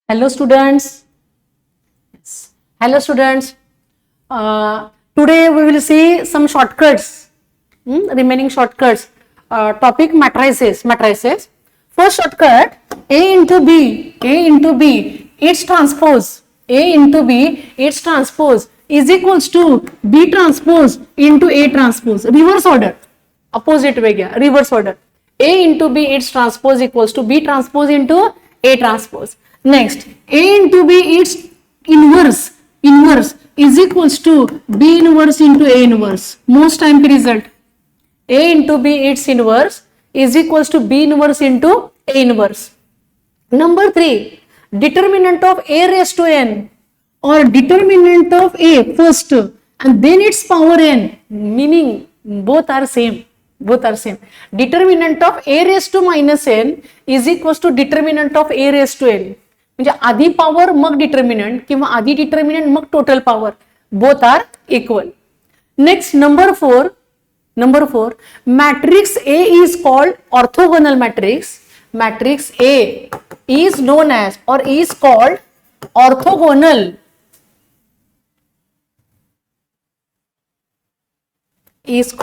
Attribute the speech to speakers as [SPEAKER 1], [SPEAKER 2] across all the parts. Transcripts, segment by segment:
[SPEAKER 1] Hello students. Yes. Hello students. Today we will see some shortcuts. Remaining shortcuts. Topic matrices. Matrices. First shortcut A into B. A into B. Its transpose. A into B. Its transpose is equals to B transpose into A transpose. Reverse order. Opposite way Gaya. Reverse order. A into B its transpose equals to B transpose into A transpose. Next, A into B its inverse is equals to B inverse into A inverse. Most time result. A into B its inverse is equals to B inverse into A inverse. Number 3, determinant of A raised to n or determinant of A first and then its power n, meaning both are same. Determinant of A raised to minus n is equals to determinant of A raised to n. म्हणजे आधी power मग determinant किंवा आधी determinant मग total power, both are equal. Next number four matrix A is called orthogonal matrix. Matrix A is known as or is called orthogonal. is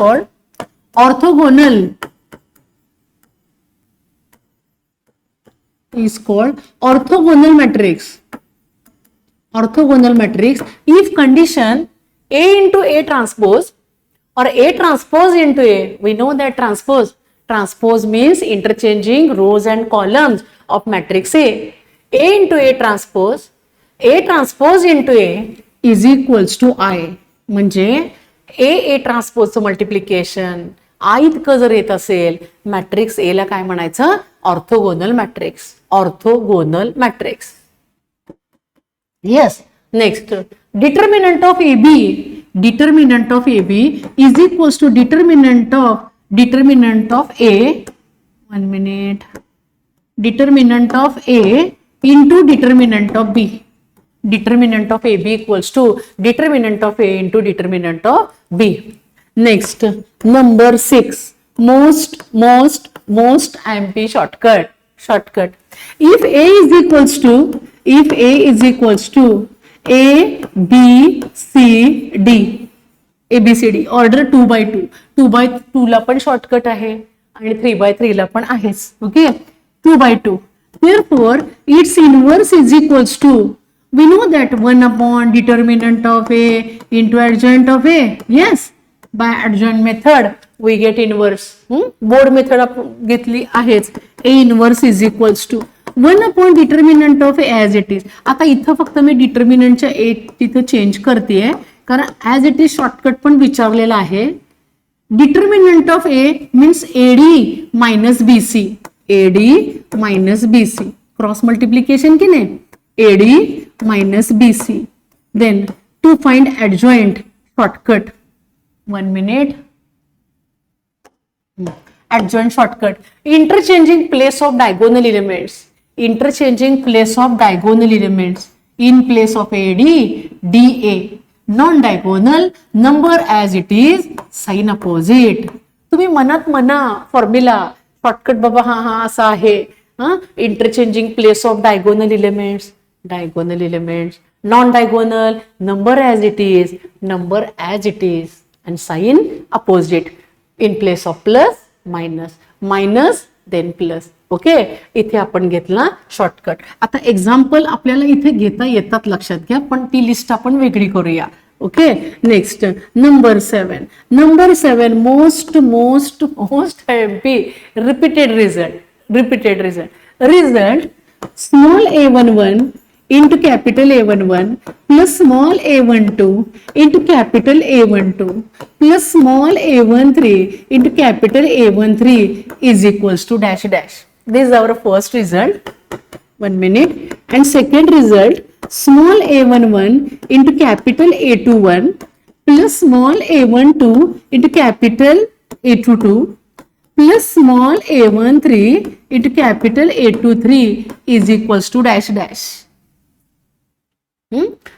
[SPEAKER 1] called orthogonal matrix. Orthogonal matrix if condition A into A transpose or A transpose into A. We know that transpose means interchanging rows and columns of matrix A. A into A transpose into A is equals to I. म्हणजे A ट्रान्सपोजचं multiplication I इतकं जर येत असेल, matrix ए ला काय म्हणायचं? Orthogonal matrix. Yes. Next, determinant of AB is equals to determinant of A. 1 minute. Determinant of A into determinant of B. Determinant of AB equals to determinant of A into determinant of B. Next, number 6, most MP shortcut. If A is equals to A, B, C, D, ABCD order 2 by 2. 2 by 2 ला पण shortcut आहे आणि 3 by 3 ला पण आहेच. Okay, 2 by 2. Therefore, its inverse is equals to, we know that 1 upon determinant of A into adjoint of A. Yes, by adjoint method we get inverse. Board method घेतली आहेच. A inverse is equals to 1 upon determinant of A as it is. आता इथं फक्त मी डिटर्मिनंटच्या A तिथं change करतेय कारण as it is shortcut पण विचारलेला आहे. Determinant of A means AD minus BC. Cross multiplication की नाही? AD minus BC. Then to find adjoint shortcut. 1 minute. Adjoint shortcut. Interchanging place of diagonal elements. In place of AD, DA. Non-diagonal number as it is, sign opposite. तुम्ही मनात म्हणा formula shortcut बाबा हा असा आहे. Interchanging place of diagonal elements, non-diagonal, number as it is, and sign opposite. In place of plus, minus, then plus. Okay, इथे आपण घेतला शॉर्टकट. आता एक्झाम्पल आपल्याला इथे घेता येतात, लक्षात घ्या, पण ती लिस्ट आपण वेगळी करूया. Okay, next number 7 most MP repeated result small a11 into capital A11 plus small a12 into capital A12 plus small a13 into capital A13 is equals to dash. This is our first result. 1 minute. And second result, small a11 into capital A21 plus small a12 into capital A22 plus small a13 into capital A23 is equals to dash.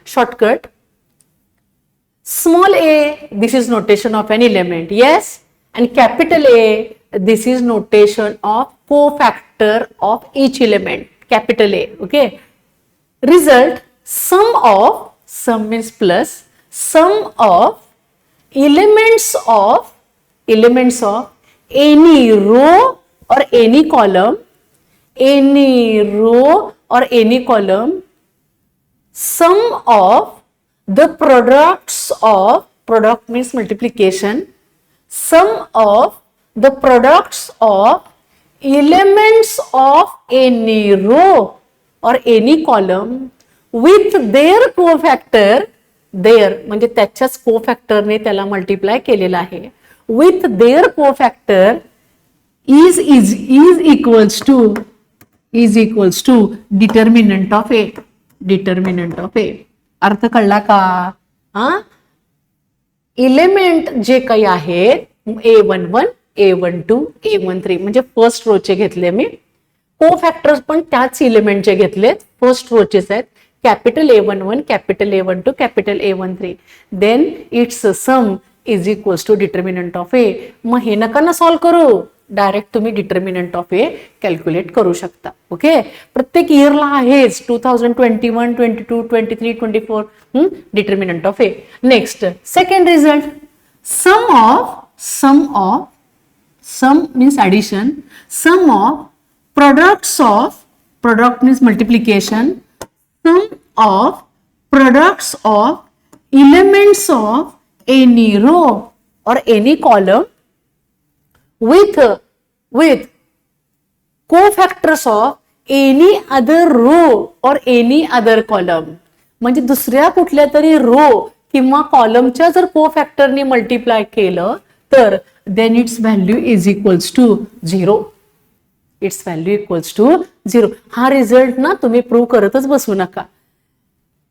[SPEAKER 1] Shortcut. Small a, this is notation of an element, yes, and capital A, this is notation of cofactor of each element, capital A. Okay, result sum means plus sum of elements of any row or any column, sum of the products of, product means multiplication, sum of the products of elements of any row or any column with their cofactor, their म्हणजे त्याच्याच कोफॅक्टरने त्याला multiply केलेला आहे, with their cofactor is equals to determinant of A. अर्थ कळला का? Element जे काही आहेत A11, A12, A13 म्हणजे फर्स्ट रोचे घेतले मी, कोफॅक्टर्स पण त्याच एलिमेंटचे घेतलेत, फर्स्ट रोचेच आहेत, capital A11, capital A12, capital A13, then its sum is equals to determinant of A. मग हे नका ना सॉल्व करू, डायरेक्ट तुम्ही डिटर्मिनंट ऑफ ए कॅल्क्युलेट करू शकता. ओके, प्रत्येक इयरला आहेच 2021, 22, 23, 24 determinant of A. Next second result, sum means addition, sum of products of, product means multiplication, sum of products of elements of any row or any column with cofactors of any other row or any other column. म्हणजे दुसऱ्या कुठल्या तरी row किंवा कॉलमच्या जर कोफॅक्टरने multiply केलं तर then its value is equals to 0. its value equals to 0. हा रिझल्ट ना तुम्ही प्रूव्ह करतच बसू नका.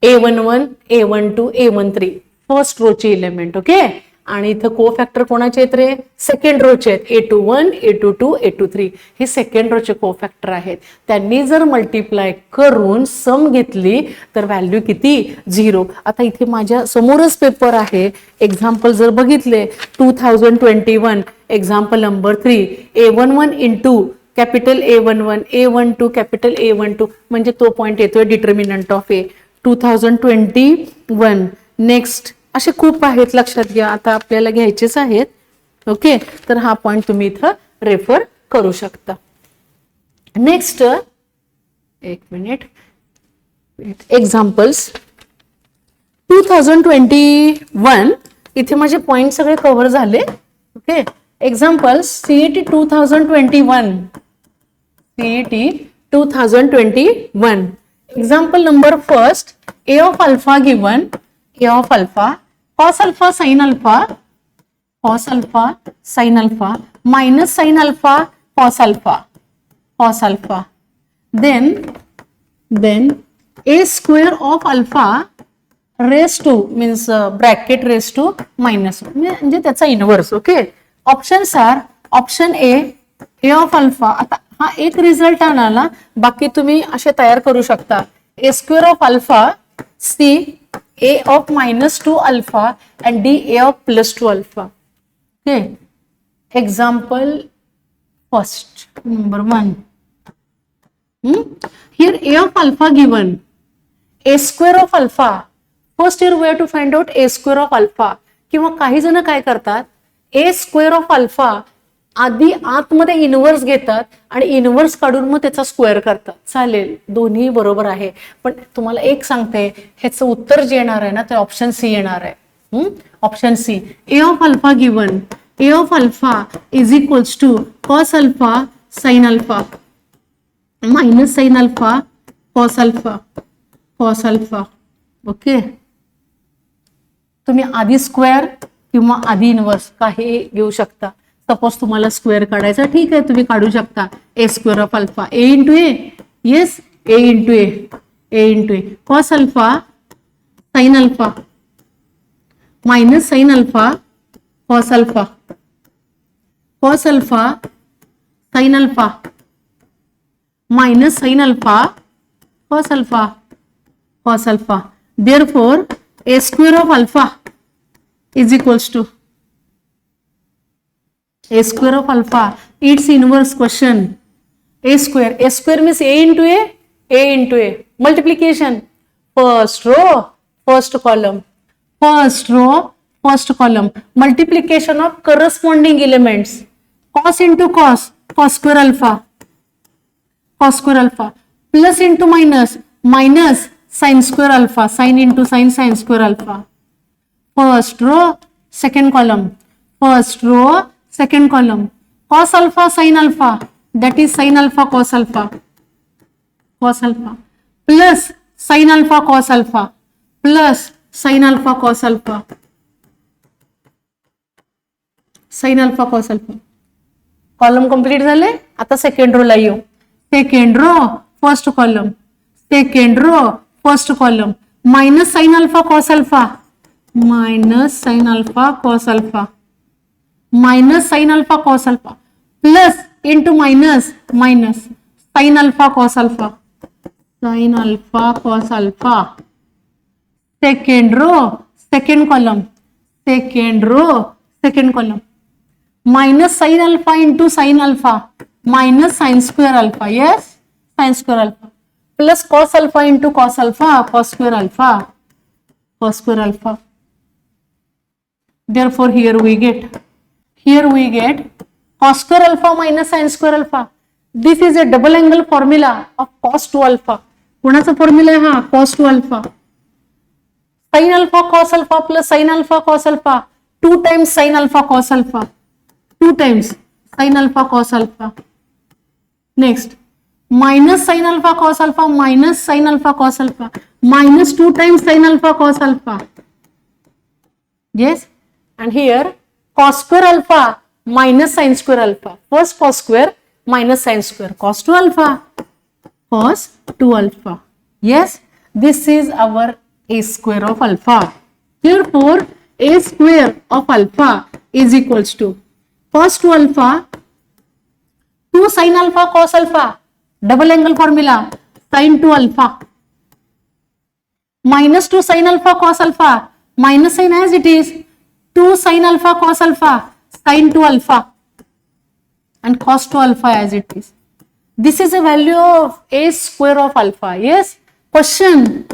[SPEAKER 1] A11, A12, A13 फर्स्ट रोचे एलिमेंट. ओके, आणि इथं कोफॅक्टर कोणाचे आहेत रे? सेकंड रोचे आहेत, A21, A22, A23 हे सेकंड रोचे कोफॅक्टर आहेत. त्यांनी जर मल्टिप्लाय करून सम घेतली तर व्हॅल्यू किती? 0. आता इथे माझ्या समोरच पेपर आहे, एक्झाम्पल जर बघितले 2021 example number 3, A11 into capital A11, A12 capital A12 म्हणजे तो पॉइंट येतोय डिटर्मिनंट ऑफ ए 2021. नेक्स्ट असे खूप आहेत, लक्षात घ्या, आता आपल्याला घ्यायचेच आहेत. ओके, तर हा पॉइंट तुम्ही इथं रेफर करू शकता. नेक्स्ट एक मिनिट, एक्झाम्पल्स 2021 इथे माझे पॉइंट सगळे कव्हर झाले. Okay, examples CET 2021, example number first, A of alpha given, A of alpha, cos alpha sin alpha, minus sin alpha cos alpha, then A square of alpha raised to means bracket raised to minus 1 म्हणजे त्याचा inverse. Okay, options are option A of alpha. आता हा एक result आणाला, बाकी तुम्ही असे तयार करू शकता. A square of alpha, C A of -2 alpha and D A of +2 alpha. Okay, example first number 1. Here A of alpha given, A square of alpha. First here we have to find out A square of alpha. किंवा काही जण काय करतात, A square of alpha आधी आतमध्ये inverse घेतात आणि inverse काढून मग त्याचा स्क्वेअर करतात. चालेल, दोन्ही बरोबर आहे, पण तुम्हाला एक सांगते, ह्याचं उत्तर जे येणार आहे ना ते ऑप्शन सी येणार आहे. Option C, A of alpha given, A of alpha is equals to cos alpha sin alpha minus sin alpha cos alpha. Okay, तुम्ही आधी स्क्वेअर किंवा आधी इनवर्स काही घेऊ शकता. सपोज तुम्हाला स्क्वेअर काढायचा, ठीक आहे, तुम्ही काढू शकता. A square of alpha, A into A, yes, A into A, cos alpha sin alpha minus sin alpha cos alpha sin alpha minus sin alpha cos alpha. Therefore A square of alpha is equals to A square of alpha, its inverse question, A square means A into A, A into A. Multiplication. First row, first column. First row, first column. Multiplication of corresponding elements. Cos into cos, cos square alpha. Cos square alpha. Plus into minus, minus sin square alpha. Sin into sin, sin square alpha. First row, second column. First row, second column. Cos alpha, sin alpha. That is sin alpha, cos alpha. Cos alpha. Plus sin alpha, cos alpha. Plus sin alpha, cos alpha. Sin alpha, cos alpha. Column complete झाले. आता second row ला येऊ. Second row first column. Second row first column. Minus sine alpha cos alpha. Minus sine alpha cos alpha. Minus sine alpha cos alpha. Plus into minus minus sine alpha cos alpha. Sine alpha cos alpha. Second row second column. Second row second column. minus sin alpha into sin alpha minus sin square alpha. Yes, sin square alpha plus cos alpha into cos alpha, cos square alpha, cos square alpha. Therefore here we get cos square alpha minus sin square alpha. This is a double angle formula of cos 2 alpha. कोणाचा formula आहे हा? cos 2 alpha. sin alpha cos alpha plus sin alpha cos alpha 2 times sin alpha cos alpha. 2 times sin alpha cos alpha. Next, minus sin alpha cos alpha minus sin alpha cos alpha minus 2 times sin alpha cos alpha. Yes, and here cos square alpha minus sin square alpha. First cos square minus sin square. Cos 2 alpha. Cos 2 alpha. Yes, this is our a square of alpha. Therefore, a square of alpha is equals to cos 2 alpha 2 sin alpha cos alpha, double angle formula, sin 2 alpha minus 2 sin alpha cos alpha, minus sign as it is, 2 sin alpha cos alpha, sin 2 alpha and cos 2 alpha as it is. This is a value of a square of alpha. Yes, question,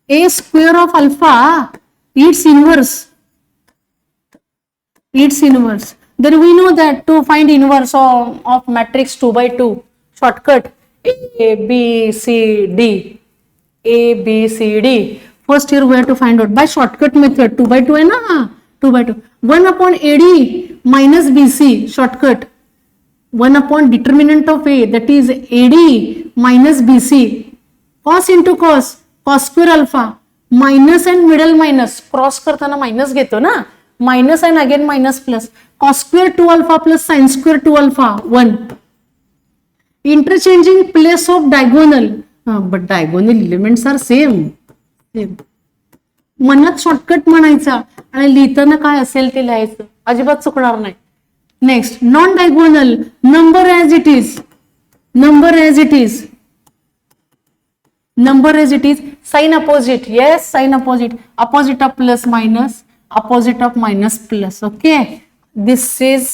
[SPEAKER 1] a square of alpha, its inverse. Then we know that to find inverse of matrix 2 by 2, shortcut A, B, C, D. A, B, C, D. First here we have to find out by shortcut method. 2 by 2 है ना? 2 by 2. 1 upon AD minus BC, shortcut. 1 upon determinant of A, that is AD minus BC. Cos into cos, cos square alpha, minus and middle minus, cross करताना minus घेतो ना, minus and again minus plus, cos square 2 alpha plus sin square 2 alpha, 1. Interchanging place of diagonal, but diagonal elements are same. मनात shortcut म्हणायचा आणि लिहिताना काय असेल ते लिहायचं, अजिबात चुकणार नाही. Next, non diagonal, number as it is, sign opposite. Yes, sign opposite, opposite of plus minus, opposite of minus plus. Okay, this is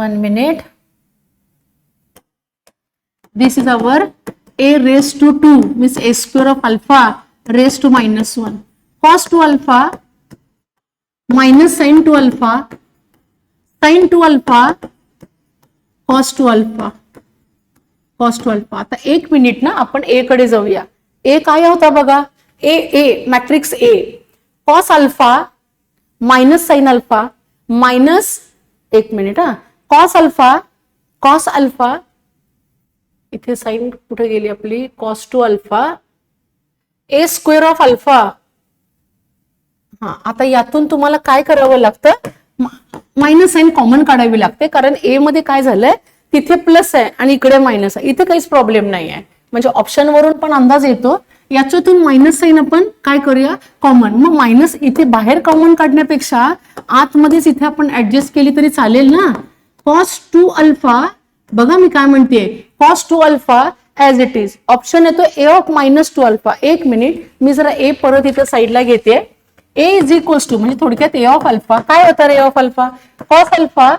[SPEAKER 1] 1 minute. This is our a raised to 2 means a square of alpha raised to minus 1. Cos 2 alpha minus sin 2 alpha, sin 2 alpha, cos 2 alpha, cos 2 alpha. आता 1 minute ना आपण a कडे जाऊया. a काय होता बघा, a matrix a, cos alpha minus sine alpha minus, 1 minute हा, cos alpha इथे साइन कुठे गेली आपली, cos 2 alpha, A square of alpha. हा, आता यातून तुम्हाला काय करावं लागतं, मायनस साइन कॉमन काढावी लागते, कारण ए मध्ये काय झालंय, तिथे प्लस आहे आणि इकडे मायनस आहे. इथे काहीच प्रॉब्लेम नाही आहे, म्हणजे ऑप्शन वरून पण अंदाज येतो. याच्यातून मायनस साइन आपण काय करूया, कॉमन. मग मायनस इथे बाहेर कॉमन काढण्यापेक्षा आतमध्येच इथे आपण ऍडजस्ट केली तरी चालेल ना. cos 2 अल्फा, बघा मी काय म्हणते, cos 2 alpha as it is. Option येतो a of minus 2 alpha. 1 minute, मी जरा a परत इथे साईडला घेते. a इज इक्वल्स टू, म्हणजे थोडक्यात a ऑफ अल्फा काय होता, a of alpha cos alpha,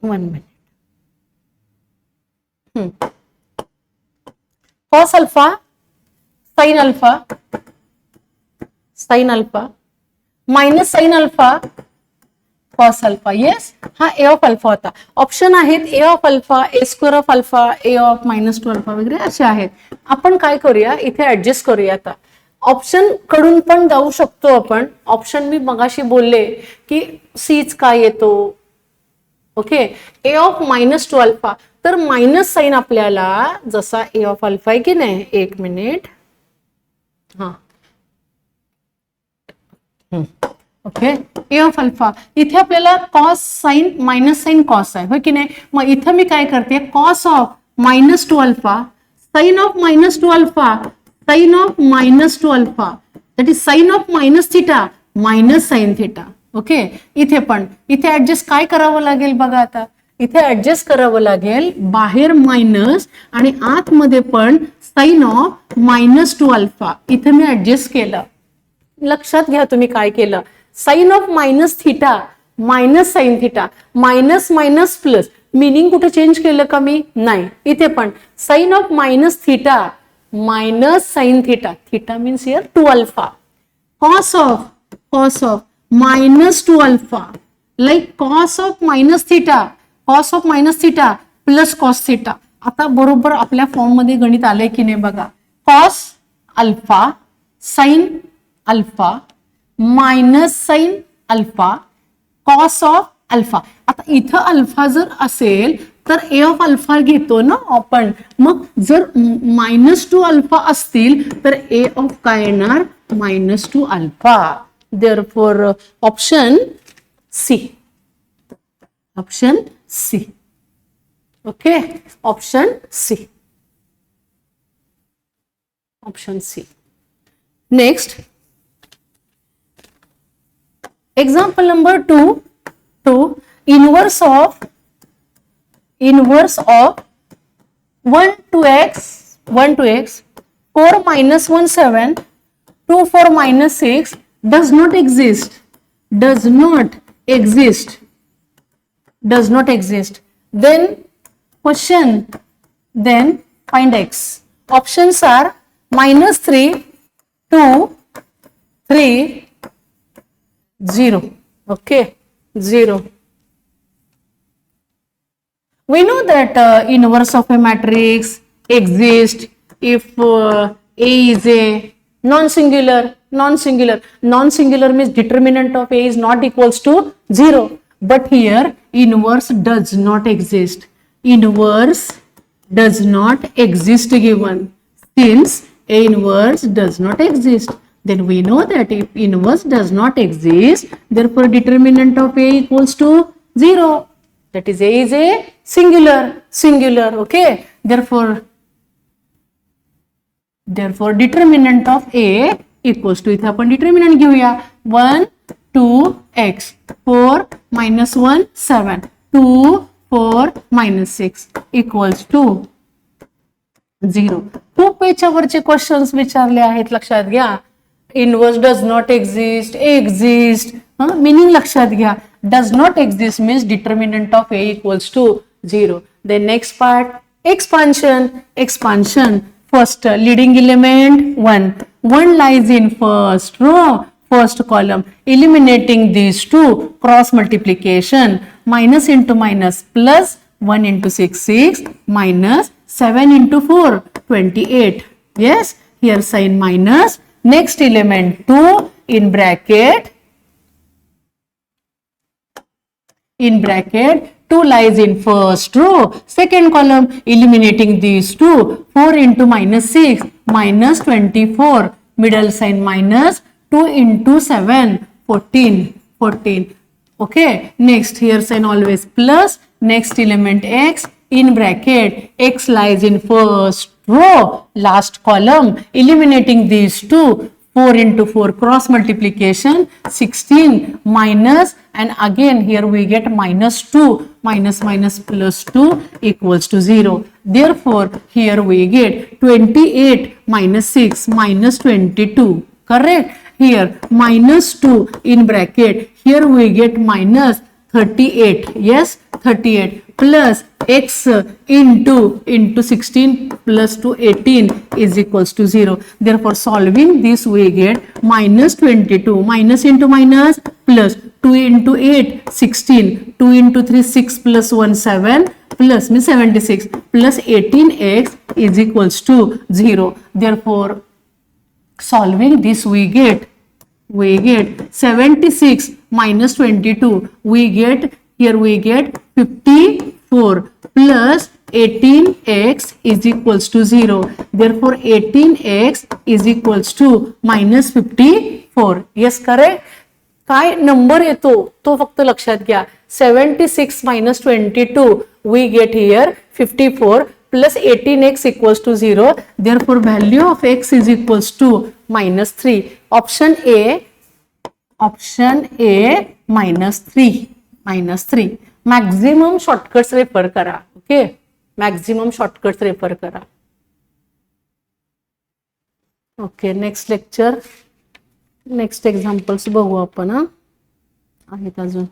[SPEAKER 1] 1 minute, cos alpha, sin alpha, sin alpha, minus sin alpha, cos alpha. Yes, हा a ऑफ अल्फा होता. ऑप्शन आहेत a of alpha, a square of alpha, a of -2 alpha वगैरे असे आहेत. आपण काय करूया, इथे ऍडजस्ट करूया. आता ऑप्शन कडून पण जाऊ शकतो आपण. ऑप्शन मी मगाशी बोलले की सीच काय येतो. ओके, a ऑफ -2 अल्फा, तर मायनस साइन आपल्याला जसा a ऑफ अल्फा आहे की नाही, एक मिनिट, हा ओके, a ऑफ अल्फा, इथे आपल्याला cos sine minus sine cos आहे, हो की नाही. मग इथं मी काय करते, cos of -2 alpha, sine of -2 alpha, sine of -2 alpha, that is sine of minus theta minus sine theta. Okay, इथे पण इथे ऍडजस्ट काय करावं लागेल बघा. आता इथे ऍडजस्ट करावं लागेल, बाहेर मायनस आणि आतमध्ये पण साइन ऑफ -2 अल्फा. इथे मी ऍडजस्ट केलं. लक्षात घ्या तुम्ही काय केलं, sine of minus theta minus sine theta, minus minus plus, meaning कुठे चेंज केलं का मी, नाही. इथे पण sine of minus theta minus sine theta, theta means here 2 alpha, cos of -2 alpha, like cos of minus theta plus cos theta. आता बरोबर आपल्या फॉर्म मध्ये गणित आलंय की नाही बघा. Cos alpha sine alpha minus sign alpha cos of alpha. आता इथं अल्फा जर असेल तर ए ऑफ अल्फा घेतो ना आपण. मग जर -2 अल्फा असतील तर ए ऑफ काय येणार, -2 alpha. Therefore option C, option C. Okay, option C, option C. Next example number 2, inverse of 1 to x 4 minus 1 7 2 4 minus 6 does not exist. Then question, then find x. Options are -3 2 3 0. Okay, 0. We know that inverse of a matrix exists if A is a non-singular. Non-singular means determinant of A is not equals to 0. But here inverse does not exist. Inverse does not exist given. Since A inverse does not exist, then we know that if inverse does not exist, therefore determinant of A equals to 0. That is A is a singular. Okay, therefore determinant of A equals to, इथे आपण determinant घेऊया, 1 2x 4 minus 1 7 2 4 minus 6 equals to 0. खूप याच्यावरचे questions विचारले आहेत, लक्षात घ्या. Inverse does not exist, meaning लक्षात घ्या. Does not exist means determinant of A equals to 0. Then next part, expansion. First leading element 1 lies in first row, first column. Eliminating these two, cross multiplication, minus into minus plus, 1 into 6 6 minus 7 into 4 28. Yes, here sign minus. Next element 2 in bracket 2 lies in first row, second column. Eliminating these two, 4 into minus 6 minus 24, middle sign minus, 2 into 7 14. Okay, next here sign always plus. Next element x in bracket, x lies in first row, last column. Eliminating these two, 4 into 4 cross multiplication, 16 minus, and again here we get minus 2, minus plus 2 equals to 0. Therefore here we get 28 minus 6 minus 22. Correct? Here minus 2 in bracket, here we get minus 38. Yes, 38 plus x into 16 plus 2 18 is equals to 0. Therefore solving this we get minus 22, minus into minus plus 2 into 8 16, 2 into 3 6 plus 1 7 plus me 76 plus 18x is equals to 0. Therefore solving this we get 76 minus 22, we get 54 plus 18x is equals to 0. Therefore 18x is equals to minus 54. Yes, correct. काय number येतो तो फक्त लक्षात घ्या. 76 minus 22 we get here 54 plus 18x equals to 0. Therefore value of x is equals to minus 3. Option A minus 3. Maximum shortcuts refer करा. Okay, maximum shortcuts refer करा. Okay, next lecture, next examples बघू आपण. आहेत अजून.